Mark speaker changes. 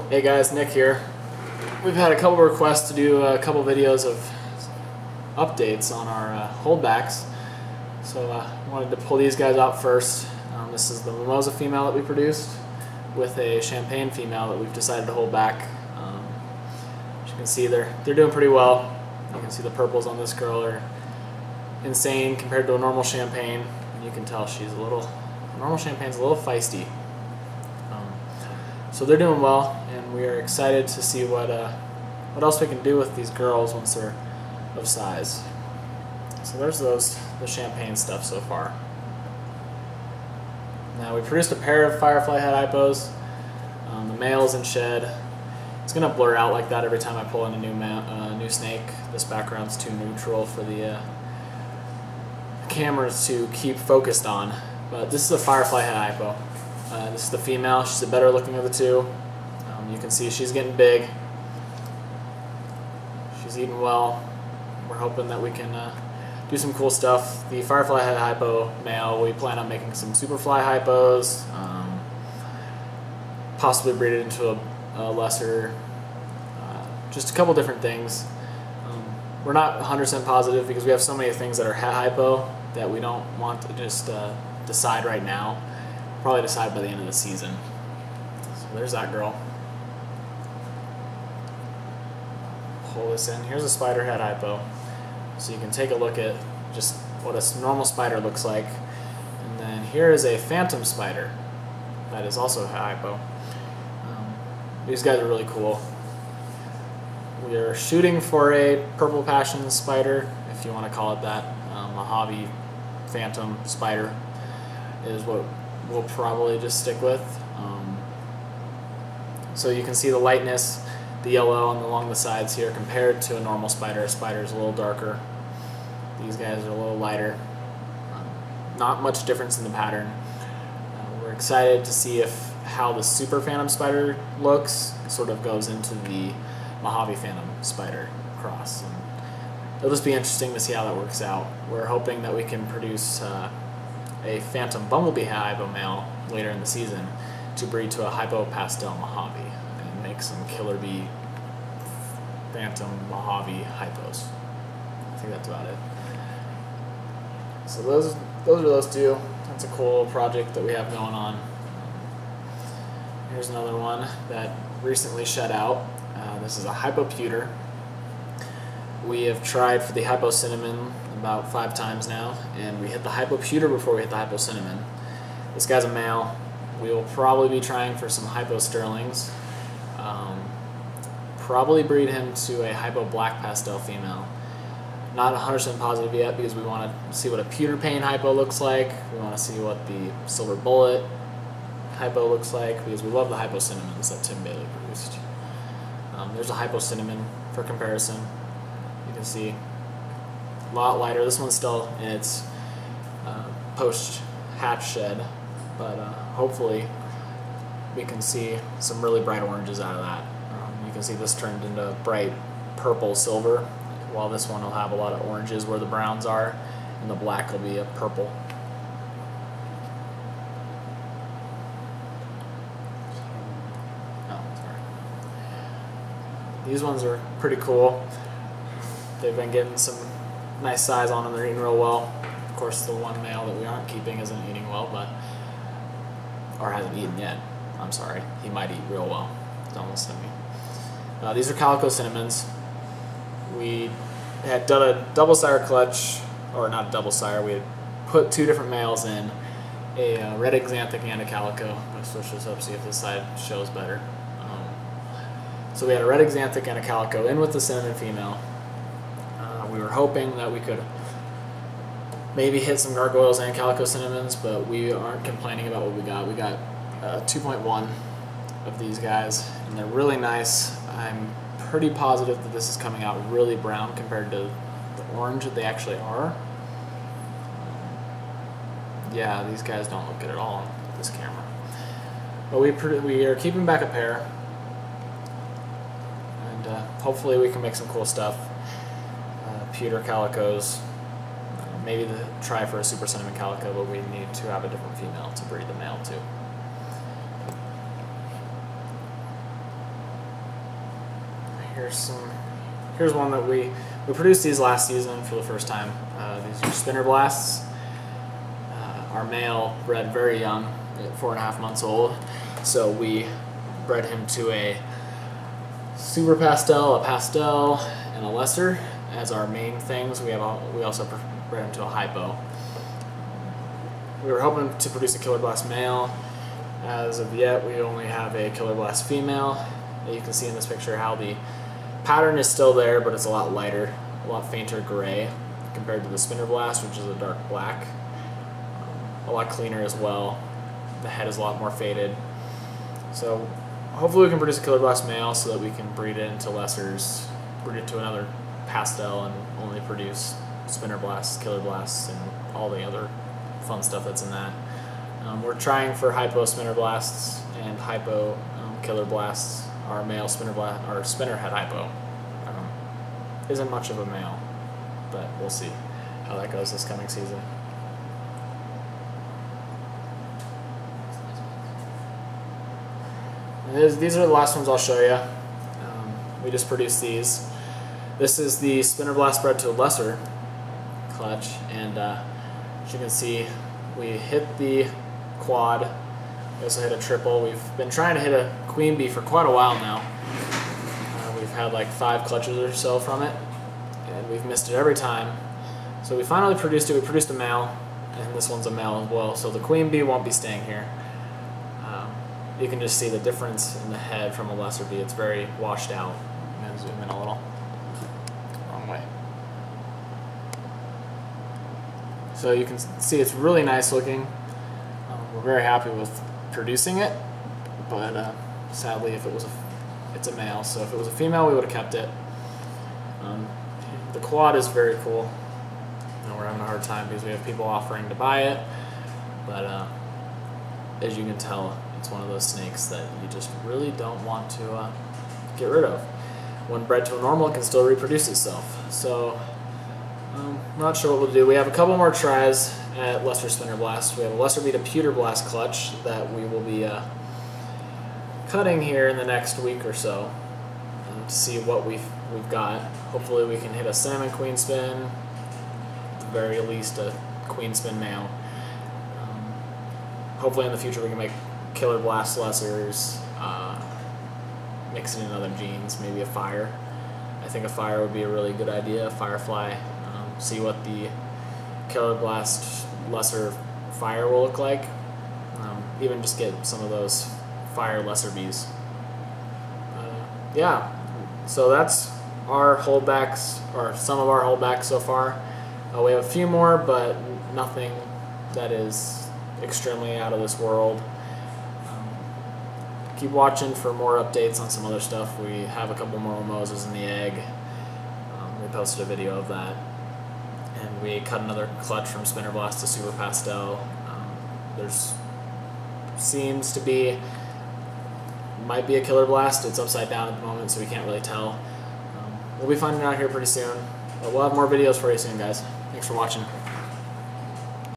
Speaker 1: Hey guys, Nick here. We've had a couple requests to do a couple videos of updates on our holdbacks, so I wanted to pull these guys out first. This is the mimosa female that we produced with a champagne female that we've decided to hold back. As you can see, they're doing pretty well. You can see the purples on this girl are insane compared to a normal champagne, and you can tell she's a normal champagne's a little feisty. So they're doing well, and we are excited to see what else we can do with these girls once they're of size. So there's the champagne stuff so far. Now we produced a pair of firefly head hypos. The male's in shed. It's gonna blur out like that every time I pull in a new snake. This background's too neutral for the cameras to keep focused on. But this is a firefly head hypo. This is the female. She's the better looking of the two. You can see she's getting big. She's eating well. We're hoping that we can do some cool stuff. The firefly head hypo male, we plan on making some superfly hypos, possibly breed it into a lesser, just a couple different things. We're not 100% positive because we have so many things that are head hypo that we don't want to just decide right now. Probably decide by the end of the season. So there's that girl. Pull this in. Here's a spider head hypo. So you can take a look at just what a normal spider looks like. And then here is a phantom spider that is also a head hypo. These guys are really cool. We are shooting for a purple passion spider, if you want to call it that. Mojave phantom spider is what we'll probably just stick with. So you can see the lightness, the yellow along the sides here compared to a normal spider. A spider is a little darker. These guys are a little lighter. Not much difference in the pattern. We're excited to see how the super phantom spider looks. It sort of goes into the Mojave phantom spider cross. And it'll just be interesting to see how that works out. We're hoping that we can produce a phantom bumblebee hypo male later in the season to breed to a hypo pastel Mojave and make some killer bee phantom Mojave hypos. I think that's about it. So those are those two. That's a cool project that we have going on. Here's another one that recently shed out. This is a hypopewter. We have tried for the hypo cinnamon about 5 times now, and we hit the hypopewter before we hit the hypo cinnamon. This guy's a male. We will probably be trying for some hypo sterlings. Probably breed him to a hypo black pastel female. Not 100% positive yet because we want to see what a pewter pane hypo looks like. We want to see what the silver bullet hypo looks like because we love the hypo cinnamons that Tim Bailey produced. There's a hypo cinnamon for comparison. You can see a lot lighter. This one's still in its post-hatch shed, but hopefully we can see some really bright oranges out of that. You can see this turned into bright purple silver, while this one will have a lot of oranges where the browns are, and the black will be a purple. These ones are pretty cool. They've been getting some nice size on them. They're eating real well. Of course, the one male that we aren't keeping isn't eating well, or hasn't eaten yet. I'm sorry. He might eat real well. Don't listen to me. These are calico cinnamons. We had done a double sire clutch, or not a double sire. We had put 2 different males in, a red axanthic and a calico. I'm going to switch this up, see if this side shows better. So we had a red axanthic and a calico in with the cinnamon female. We were hoping that we could maybe hit some gargoyles and calico cinnamons, but we aren't complaining about what we got. We got 2.1 of these guys, and they're really nice. I'm pretty positive that this is coming out really brown compared to the orange that they actually are. Yeah, these guys don't look good at all on this camera. But we are keeping back a pair. Hopefully we can make some cool stuff. Pewter calicos, maybe try for a super cinnamon calico, but we need to have a different female to breed the male to. Here's one that we produced these last season for the first time. These are spinner blasts. Our male bred very young, at 4.5 months old, so we bred him to a super pastel, a pastel, and a lesser as our main things. We also bred him to a hypo. We were hoping to produce a killer blast male. As of yet, we only have a killer blast female. You can see in this picture how the pattern is still there, but it's a lot lighter, a lot fainter gray compared to the spinner blast, which is a dark black. A lot cleaner as well. The head is a lot more faded. So hopefully we can produce a killer blast male so that we can breed it into lessers, breed it to another pastel, and only produce spinner blasts, killer blasts, and all the other fun stuff that's in that. We're trying for hypo spinner blasts and hypo killer blasts. Our male spinner blast, our spinner head hypo, isn't much of a male, but we'll see how that goes this coming season. These are the last ones I'll show you. We just produced these. This is the spinner blast bred to a lesser clutch, and as you can see, we hit the quad. We also hit a triple. We've been trying to hit a queen bee for quite a while now. We've had like 5 clutches or so from it, and we've missed it every time. So we finally produced it. We produced a male, and this one's a male as well. So the queen bee won't be staying here. You can just see the difference in the head from a lesser bee. It's very washed out. I'm going to zoom in a little. Wrong way. So you can see it's really nice looking. We're very happy with producing it, but sadly it's a male, so if it was a female we would have kept it. The quad is very cool. We're having a hard time because we have people offering to buy it, but as you can tell, it's one of those snakes that you just really don't want to get rid of. When bred to a normal, it can still reproduce itself. So I'm not sure what we'll do. We have a couple more tries at lesser spinner blast. We have a lesser bee to pewter blast clutch that we will be cutting here in the next week or so to see what we've got. Hopefully we can hit a cinnamon queen spin, at the very least a queen spin male. Hopefully in the future we can make killer blast lessers, mixing in other genes, maybe a fire. I think a fire would be a really good idea, a firefly. See what the killer blast lesser fire will look like. Even just get some of those fire lesser bees. Yeah, so that's our holdbacks, or some of our holdbacks so far. We have a few more, but nothing that is extremely out of this world. Keep watching for more updates on some other stuff. We have a couple more mimosas in the egg. We posted a video of that. And we cut another clutch from spinner blast to super pastel. There's seems to be, might be a killer blast. It's upside down at the moment, so we can't really tell. We'll be finding out here pretty soon. But we'll have more videos for you soon, guys. Thanks for watching.